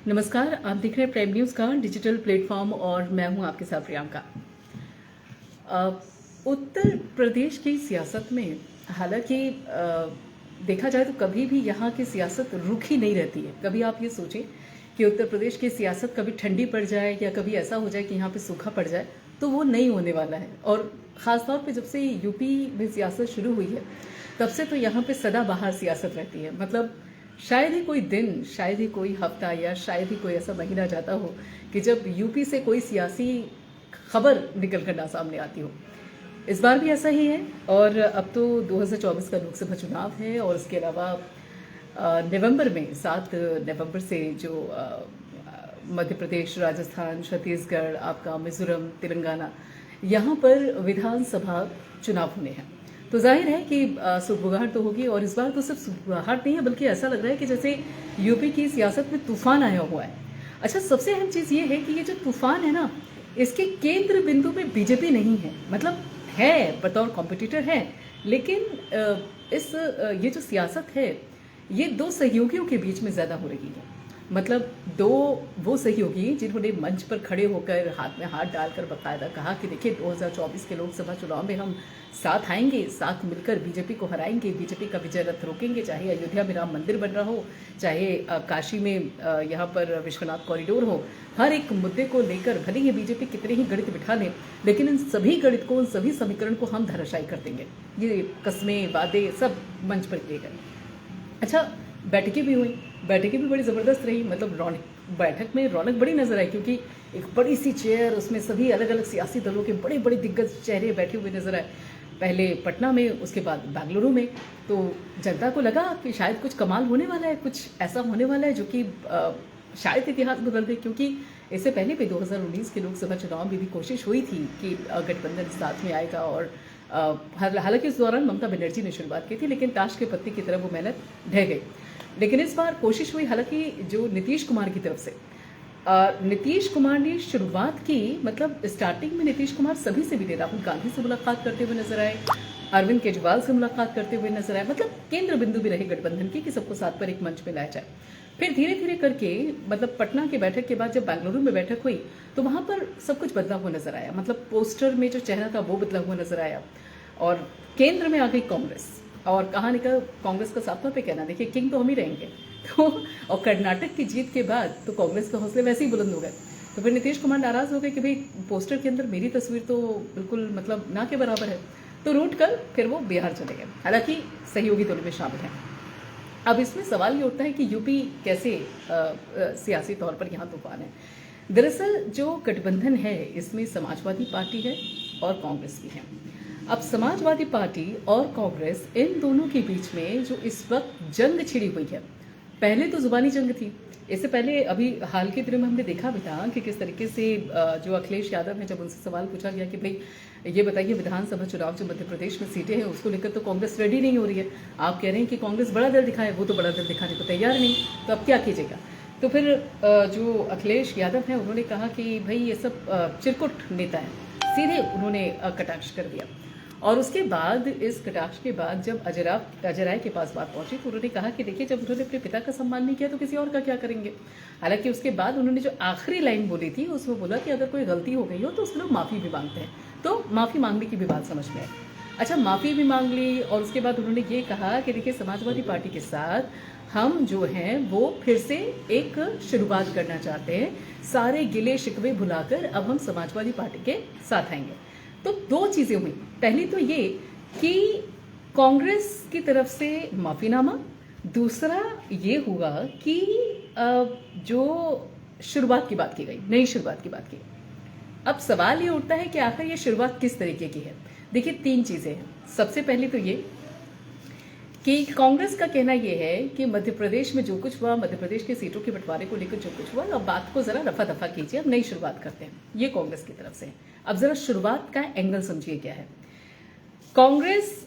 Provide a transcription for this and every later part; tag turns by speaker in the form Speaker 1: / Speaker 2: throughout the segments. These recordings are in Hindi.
Speaker 1: नमस्कार, आप देख रहे हैं प्राइम न्यूज़ का डिजिटल प्लेटफॉर्म और मैं हूं आपके साथ प्रियंका। उत्तर प्रदेश की सियासत में हालांकि देखा जाए तो कभी भी यहाँ की सियासत रुकी नहीं रहती है। कभी आप ये सोचें कि उत्तर प्रदेश की सियासत कभी ठंडी पड़ जाए या कभी ऐसा हो जाए कि यहाँ पे सूखा पड़ जाए, तो वो नहीं होने वाला है। और ख़ासतौर पे जब से यूपी में सियासत शुरू हुई है तब से तो यहाँ पे सदाबहार सियासत रहती है। मतलब शायद ही कोई दिन, शायद ही कोई हफ्ता या शायद ही कोई ऐसा महीना जाता हो कि जब यूपी से कोई सियासी खबर निकल कर ना सामने आती हो। इस बार भी ऐसा ही है। और अब तो 2024 का लोकसभा चुनाव है और उसके अलावा नवंबर में 7 नवंबर से जो मध्य प्रदेश, राजस्थान, छत्तीसगढ़, आपका मिजोरम, तेलंगाना, यहाँ पर विधानसभा चुनाव होने हैं। तो जाहिर है कि सुगबुगाहट तो होगी। और इस बार तो सिर्फ सुगबुगाहट नहीं है बल्कि ऐसा लग रहा है कि जैसे यूपी की सियासत में तूफान आया हुआ है। अच्छा, सबसे अहम चीज़ ये है कि ये जो तूफान है ना, इसके केंद्र बिंदु में बीजेपी नहीं है। मतलब है, बतौर कॉम्पिटिटर है, लेकिन ये जो सियासत है ये दो सहयोगियों के बीच में ज़्यादा हो रही है। मतलब दो वो सहयोगी जिन्होंने मंच पर खड़े होकर हाथ में हाथ डालकर बाकायदा कहा कि देखिए 2024 के लोकसभा चुनाव में हम साथ आएंगे, साथ मिलकर बीजेपी को हराएंगे, बीजेपी का विजय रथ रोकेंगे, चाहे अयोध्या में राम मंदिर बन रहा हो, चाहे काशी में यहाँ पर विश्वनाथ कॉरिडोर हो। हर एक मुद्दे को लेकर भले ही बीजेपी कितने ही गणित बिठा लें, लेकिन इन सभी गणित को, उन सभी समीकरण को हम धराशायी कर देंगे। ये कस्में, वादे सब मंच पर किए गए। अच्छा, बैठकें भी हुई, बैठकें भी बड़ी ज़बरदस्त रही। मतलब बैठक में रौनक बड़ी नजर आई, क्योंकि एक बड़ी सी चेयर, उसमें सभी अलग अलग सियासी दलों के बड़े बड़े दिग्गज चेहरे बैठे हुए नजर आए। पहले पटना में, उसके बाद बेंगलुरु में। तो जनता को लगा कि शायद कुछ कमाल होने वाला है, कुछ ऐसा होने वाला है जो कि शायद इतिहास बदल दे। क्योंकि इससे पहले भी 2019 के लोकसभा चुनाव में भी कोशिश हुई थी कि गठबंधन साथ में आएगा। और हालांकि उस दौरान ममता बनर्जी ने शुरुआत की थी, लेकिन ताश के पत्ते की तरह वो मेहनत ढह गई। लेकिन इस बार कोशिश हुई, हालांकि जो नीतीश कुमार की तरफ से, नीतीश कुमार ने शुरुआत की। मतलब स्टार्टिंग में नीतीश कुमार सभी से मिले, राहुल गांधी से मुलाकात करते हुए नजर आए, अरविंद केजरीवाल से मुलाकात करते हुए नजर आए। मतलब केंद्र बिंदु भी रहे गठबंधन की कि सबको साथ पर एक मंच पे लाया जाए। फिर धीरे धीरे करके, मतलब पटना की बैठक के बाद जब बेंगलुरु में बैठक हुई तो वहां पर सब कुछ बदला हुआ नजर आया। मतलब पोस्टर में जो चेहरा था वो बदला हुआ नजर आया। और केंद्र में आ गई कांग्रेस। और कहानी का कांग्रेस का साफ तौर पे कहना, देखिए किंग तो हम ही रहेंगे। तो और कर्नाटक की जीत के बाद तो कांग्रेस के हौसले वैसे ही बुलंद हो गए। तो फिर नीतीश कुमार नाराज हो गए कि भाई पोस्टर के अंदर मेरी तस्वीर तो बिल्कुल मतलब ना के बराबर है। तो रूट कर फिर वो बिहार चले गए। हालांकि सहयोगी दलों में शामिल हैं। अब इसमें सवाल ये उठता है कि यूपी कैसे सियासी तौर पर यहाँ तूफान है। दरअसल जो गठबंधन है इसमें समाजवादी पार्टी है और कांग्रेस भी है। अब समाजवादी पार्टी और कांग्रेस, इन दोनों के बीच में जो इस वक्त जंग छिड़ी हुई है, पहले तो जुबानी जंग थी। इससे पहले अभी हाल के दिनों में हमने देखा भी था कि किस तरीके से जो अखिलेश यादव हैं, जब उनसे सवाल पूछा गया कि भाई ये बताइए विधानसभा चुनाव जो मध्य प्रदेश में सीटें हैं उसको लेकर तो कांग्रेस रेडी नहीं हो रही है, आप कह रहे हैं कि कांग्रेस बड़ा दल दिखाए, वो तो बड़ा दल दिखाने को तैयार नहीं, तो अब क्या कीजिएगा। तो फिर जो अखिलेश यादव हैं उन्होंने कहा कि भाई ये सब चिरकुट नेता है, सीधे उन्होंने कटाक्ष कर दिया। और उसके बाद, इस कटाक्ष के बाद जब अजय राय के पास बात पहुंची तो उन्होंने कहा कि देखिए जब उन्होंने अपने पिता का सम्मान नहीं किया तो किसी और का क्या करेंगे। हालांकि उसके बाद उन्होंने जो आखिरी लाइन बोली थी उसमें बोला कि अगर कोई गलती हो गई हो तो उसके लोग माफ़ी भी मांगते हैं। तो माफ़ी मांगने की भी बात समझ में आई। अच्छा, माफ़ी भी मांग ली और उसके बाद उन्होंने ये कहा कि देखिए समाजवादी पार्टी के साथ हम जो हैं वो फिर से एक शुरुआत करना चाहते हैं, सारे गिले शिकवे भुलाकर अब हम समाजवादी पार्टी के साथ आएंगे। तो दो चीजें हुई। पहली तो ये कि कांग्रेस की तरफ से माफीनामा, दूसरा ये हुआ कि जो शुरुआत की बात की गई, नई शुरुआत की बात की। अब सवाल ये उठता है कि आखिर ये शुरुआत किस तरीके की है। देखिए 3 चीजें हैं। सबसे पहले तो ये कि कांग्रेस का कहना यह है कि मध्य प्रदेश में जो कुछ हुआ, मध्य प्रदेश की सीटों के बंटवारे को लेकर जो कुछ हुआ, अब बात को जरा रफा दफा कीजिए, अब नई शुरुआत करते हैं। ये कांग्रेस की तरफ से है। अब जरा शुरुआत का एंगल समझिए क्या है। कांग्रेस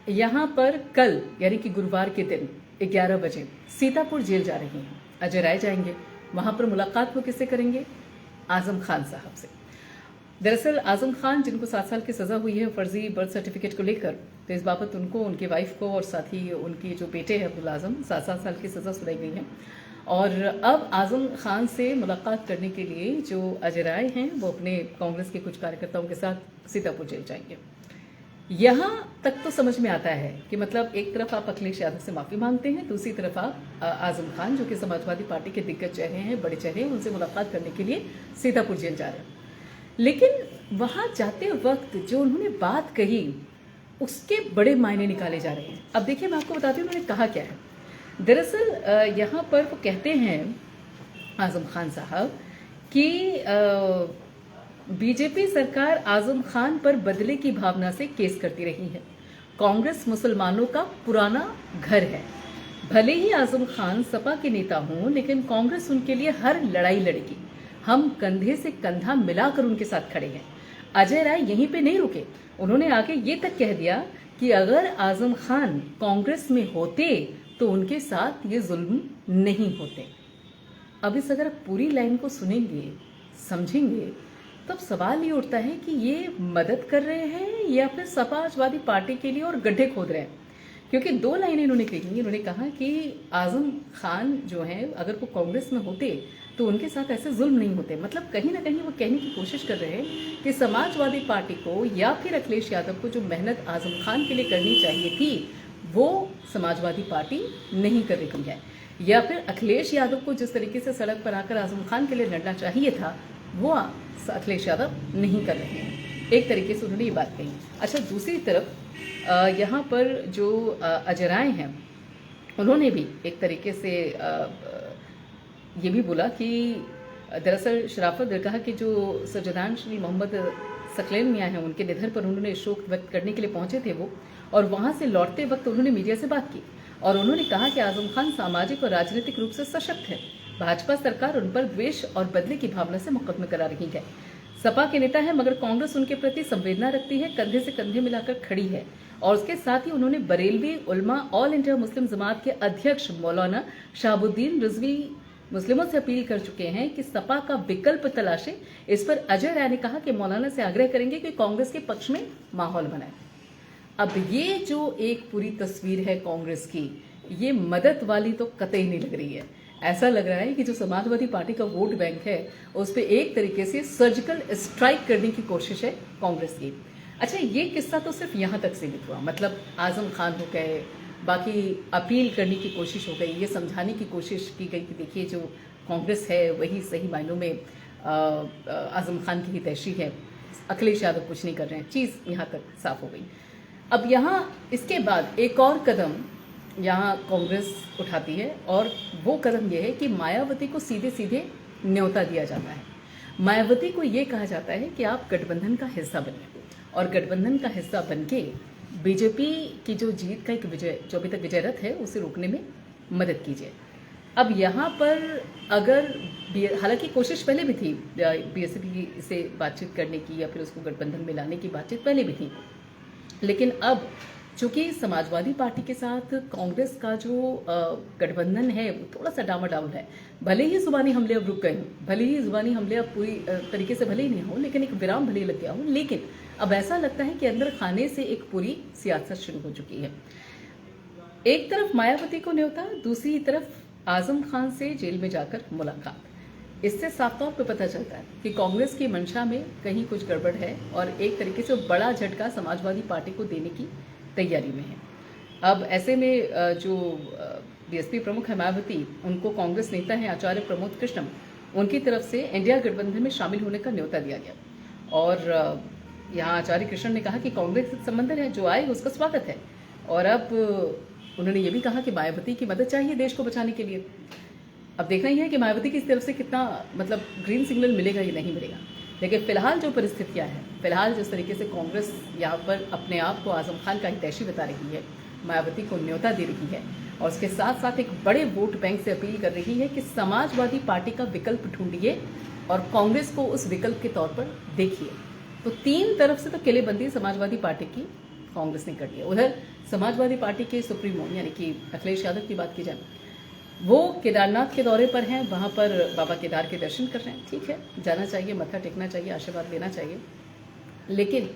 Speaker 1: यहां पर कल यानी कि गुरुवार के दिन 11 बजे सीतापुर जेल जा रही है। अजय राय जाएंगे, वहां पर मुलाकात वो किससे करेंगे? आजम खान साहब से। दरअसल आजम खान, जिनको 7 साल की सजा हुई है फर्जी बर्थ सर्टिफिकेट को लेकर, तो इस बाबत उनको, उनकी वाइफ को और साथ ही उनके जो बेटे हैं अब्दुल आजम, 7 साल की सजा सुनाई गई है। और अब आजम खान से मुलाकात करने के लिए जो अजय राय हैं वो अपने कांग्रेस के कुछ कार्यकर्ताओं के साथ सीतापुर जेल जाएंगे। यहाँ तक तो समझ में आता है कि मतलब एक तरफ आप अखिलेश यादव से माफी मांगते हैं, दूसरी तरफ आप आजम खान जो कि समाजवादी पार्टी के दिग्गज चेहरे हैं, बड़े चेहरे हैं, उनसे मुलाकात करने के लिए सीतापुर जेल जा रहे हैं। लेकिन वहां जाते वक्त जो उन्होंने बात कही उसके बड़े मायने निकाले जा रहे हैं। अब देखिए, मैं आपको बताती हूँ उन्होंने कहा क्या है। दरअसल यहाँ पर वो कहते हैं आजम खान साहब कि बीजेपी सरकार आजम खान पर बदले की भावना से केस करती रही है। कांग्रेस मुसलमानों का पुराना घर है। भले ही आजम खान सपा के नेता हों, लेकिन कांग्रेस उनके लिए हर लड़ाई लड़ेगी। हम कंधे से कंधा मिलाकर उनके साथ खड़े हैं। अजय राय यहीं पे नहीं रुके, उन्होंने आगे ये तक कह दिया कि अगर आजम खान कांग्रेस में होते तो उनके साथ ये जुल्म नहीं होते। अब इस अगर पूरी लाइन को सुनेंगे, समझेंगे, तब सवाल ये उठता है कि ये मदद कर रहे हैं या फिर समाजवादी पार्टी के लिए और गड्ढे खोद रहे हैं। क्योंकि दो लाइनें इन्होंने कही। इन्होंने कहा कि आजम खान जो हैं अगर वो कांग्रेस में होते तो उनके साथ ऐसे जुल्म नहीं होते। मतलब कहीं ना कहीं वो कहने की कोशिश कर रहे हैं कि समाजवादी पार्टी को या फिर अखिलेश यादव को जो मेहनत आजम खान के लिए करनी चाहिए थी वो समाजवादी पार्टी नहीं कर रही है, या फिर अखिलेश यादव को जिस तरीके से सड़क पर आकर आजम खान के लिए लड़ना चाहिए था वो अखिलेश यादव नहीं कर रहे हैं। एक तरीके से उन्होंने ये बात कही। अच्छा, दूसरी तरफ यहाँ पर जो अजय राय हैं उन्होंने भी एक तरीके से ये भी बोला कि दरअसल शराफत दरगाह के जो सज्जदान श्री मोहम्मद सकलैन मियाँ हैं उनके निधन पर उन्होंने शोक व्यक्त करने के लिए पहुंचे थे वो, और वहां से लौटते वक्त उन्होंने मीडिया से बात की और उन्होंने कहा कि आजम खान सामाजिक और राजनीतिक रूप से सशक्त है। भाजपा सरकार उन पर द्वेष और बदले की भावना से मुकदमे करा रही है। सपा के नेता है मगर कांग्रेस उनके प्रति संवेदना रखती है, कंधे से कंधे मिलाकर खड़ी है। और उसके साथ ही उन्होंने बरेलवी उलमा ऑल इंडिया मुस्लिम जमात के अध्यक्ष मौलाना शहाबुद्दीन रिजवी मुस्लिमों से अपील कर चुके हैं कि सपा का विकल्प तलाशे। इस पर अजय राय ने कहा कि मौलाना से आग्रह करेंगे कि कांग्रेस के पक्ष में माहौल बनाए। अब ये जो एक पूरी तस्वीर है कांग्रेस की, ये मदद वाली तो कतई नहीं लग रही है। ऐसा लग रहा है कि जो समाजवादी पार्टी का वोट बैंक है उस पर एक तरीके से सर्जिकल स्ट्राइक करने की कोशिश है कांग्रेस की। अच्छा, ये किस्सा तो सिर्फ यहाँ तक सीमित हुआ, मतलब आजम खान हो गए, बाकी अपील करने की कोशिश हो गई, ये समझाने की कोशिश की गई कि देखिए जो कांग्रेस है वही सही मायनों में आजम खान की हितैषी है, अखिलेश यादव कुछ नहीं कर रहे हैं। चीज़ यहाँ तक साफ हो गई। अब यहाँ इसके बाद एक और कदम यहाँ कांग्रेस उठाती है और वो कदम यह है कि मायावती को सीधे सीधे न्योता दिया जाता है। मायावती को ये कहा जाता है कि आप गठबंधन का हिस्सा बने और गठबंधन का हिस्सा बनके बीजेपी की जो जीत का एक विजय, जो अभी तक विजयरथ है, उसे रोकने में मदद कीजिए। अब यहाँ पर अगर हालांकि कोशिश पहले भी थी बीएसपी से बातचीत करने की या फिर उसको गठबंधन में लाने की बातचीत पहले भी थी, लेकिन अब चूंकि समाजवादी पार्टी के साथ कांग्रेस का जो गठबंधन है वो थोड़ा सा डामाडोल है। भले ही जुबानी हमले अब रुक गए हों, भले ही जुबानी हमले अब पूरी तरीके से भले ही नहीं हो, लेकिन एक विराम भले लग गया हो, लेकिन अब ऐसा लगता है कि अंदर खाने से एक पूरी सियासत शुरू हो चुकी है। एक तरफ मायावती को न्योता, दूसरी तरफ आजम खान से जेल में जाकर मुलाकात। इससे साफ तौर पर पता चलता है कि कांग्रेस की मंशा में कहीं कुछ गड़बड़ है और एक तरीके से बड़ा झटका समाजवादी पार्टी को देने की तैयारी में है। अब ऐसे में जो बीएसपी प्रमुख है मायावती, उनको कांग्रेस नेता है आचार्य प्रमोद कृष्णम, उनकी तरफ से इंडिया गठबंधन में शामिल होने का न्योता दिया गया और यहाँ आचार्य कृष्ण ने कहा कि कांग्रेस से संबंध है, जो आए उसका स्वागत है। और अब उन्होंने ये भी कहा कि मायावती की मदद चाहिए देश को बचाने के लिए। अब देखना ही है कि मायावती की तरफ से कितना मतलब ग्रीन सिग्नल मिलेगा या नहीं मिलेगा। लेकिन फिलहाल जो परिस्थितियां हैं, फिलहाल जिस तरीके से कांग्रेस यहाँ पर अपने आप को आजम खान का हितैषी बता रही है, मायावती को न्योता दे रही है और उसके साथ साथ एक बड़े वोट बैंक से अपील कर रही है कि समाजवादी पार्टी का विकल्प ढूंढिए और कांग्रेस को उस विकल्प के तौर पर देखिए। तो तीन तरफ से तो किलेबंदी समाजवादी पार्टी की कांग्रेस ने कर दी है। उधर समाजवादी पार्टी के सुप्रीमो यानी कि अखिलेश यादव की बात की जाए, वो केदारनाथ के दौरे पर हैं, वहाँ पर बाबा केदार के दर्शन कर रहे हैं। ठीक है, जाना चाहिए, मत्था टेकना चाहिए, आशीर्वाद लेना चाहिए, लेकिन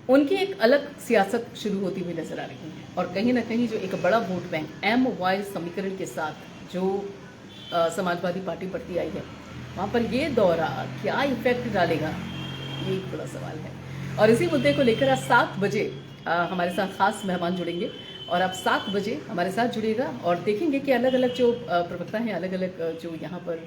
Speaker 1: उनकी एक अलग सियासत शुरू होती हुई नजर आ रही है और कहीं ना कहीं जो एक बड़ा वोट बैंक MY समीकरण के साथ जो समाजवादी पार्टी बढ़ती आई है, वहाँ पर ये दौरा क्या इफेक्ट डालेगा, ये एक बड़ा सवाल है। और इसी मुद्दे को लेकर आज 7 बजे हमारे साथ खास मेहमान जुड़ेंगे और आप 7 बजे हमारे साथ जुड़िएगा और देखेंगे कि अलग अलग जो प्रवक्ता हैं, अलग अलग जो यहाँ पर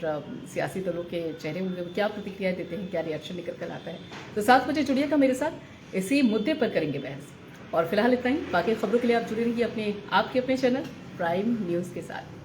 Speaker 1: सियासी दलों के चेहरे होंगे वो क्या प्रतिक्रियाएं देते हैं, क्या रिएक्शन निकल कर आता है। तो 7 बजे जुड़िएगा मेरे साथ, इसी मुद्दे पर करेंगे बहस। और फिलहाल इतना ही, बाकी खबरों के लिए आप जुड़े रहिए आपके अपने चैनल प्राइम न्यूज़ के साथ।